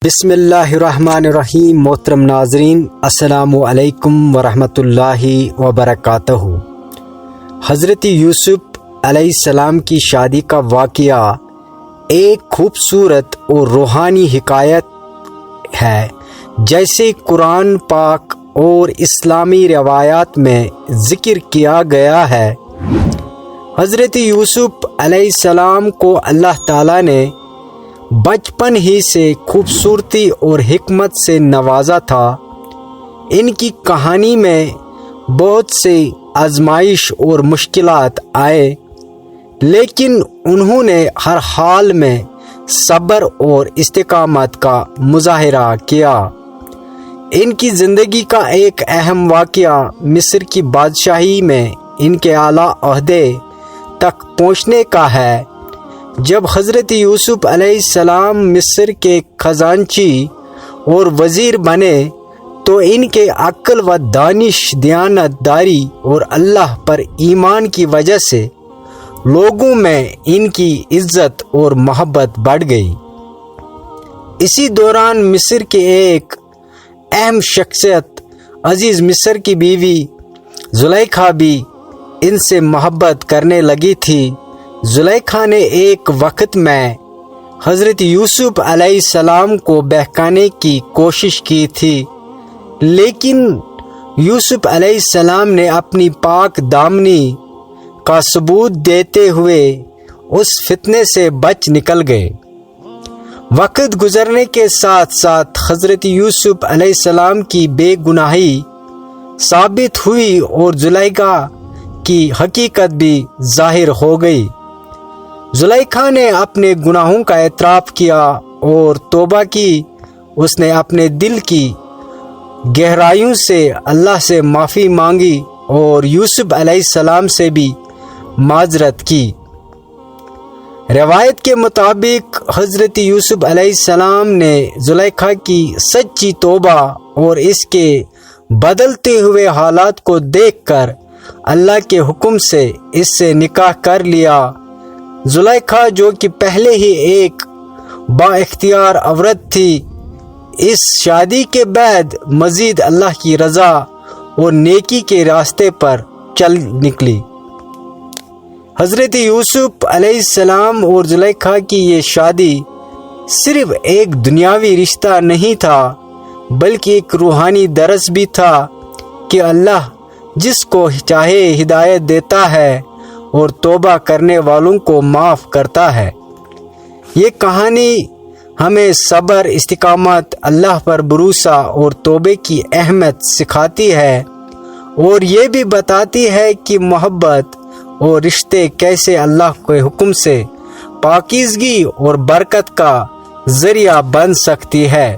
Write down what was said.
بسم اللہ الرحمن الرحیم۔ محترم ناظرین، السلام علیکم ورحمۃ اللہ وبرکاتہ۔ حضرت یوسف علیہ السلام کی شادی کا واقعہ ایک خوبصورت اور روحانی حکایت ہے، جیسے قرآن پاک اور اسلامی روایات میں ذکر کیا گیا ہے۔ حضرت یوسف علیہ السلام کو اللہ تعالیٰ نے بچپن ہی سے خوبصورتی اور حکمت سے نوازا تھا۔ ان کی کہانی میں بہت سے آزمائش اور مشکلات آئے، لیکن انہوں نے ہر حال میں صبر اور استقامت کا مظاہرہ کیا۔ ان کی زندگی کا ایک اہم واقعہ مصر کی بادشاہی میں ان کے اعلیٰ عہدے تک پہنچنے کا ہے۔ جب حضرت یوسف علیہ السلام مصر کے خزانچی اور وزیر بنے تو ان کے عقل و دانش، دیانت داری اور اللہ پر ایمان کی وجہ سے لوگوں میں ان کی عزت اور محبت بڑھ گئی۔ اسی دوران مصر کے ایک اہم شخصیت عزیز مصر کی بیوی زلیخا بھی ان سے محبت کرنے لگی تھی۔ زلیخا نے ایک وقت میں حضرت یوسف علیہ السلام کو بہکانے کی کوشش کی تھی، لیکن یوسف علیہ السلام نے اپنی پاک دامنی کا ثبوت دیتے ہوئے اس فتنے سے بچ نکل گئے۔ وقت گزرنے کے ساتھ ساتھ حضرت یوسف علیہ السلام کی بے گناہی ثابت ہوئی اور زلیخا کی حقیقت بھی ظاہر ہو گئی۔ زلیخا نے اپنے گناہوں کا اعتراف کیا اور توبہ کی۔ اس نے اپنے دل کی گہرائیوں سے اللہ سے معافی مانگی اور یوسف علیہ السلام سے بھی معذرت کی۔ روایت کے مطابق حضرت یوسف علیہ السلام نے زلیخا کی سچی توبہ اور اس کے بدلتے ہوئے حالات کو دیکھ کر اللہ کے حکم سے اس سے نکاح کر لیا۔ زلیخا، جو کہ پہلے ہی ایک با اختیار عورت تھی، اس شادی کے بعد مزید اللہ کی رضا اور نیکی کے راستے پر چل نکلی۔ حضرت یوسف علیہ السلام اور زلیخا کی یہ شادی صرف ایک دنیاوی رشتہ نہیں تھا، بلکہ ایک روحانی درس بھی تھا کہ اللہ جس کو چاہے ہدایت دیتا ہے اور توبہ کرنے والوں کو معاف کرتا ہے۔ یہ کہانی ہمیں صبر، استقامت، اللہ پر بھروسہ اور توبے کی اہمیت سکھاتی ہے، اور یہ بھی بتاتی ہے کہ محبت اور رشتے کیسے اللہ کے حکم سے پاکیزگی اور برکت کا ذریعہ بن سکتی ہے۔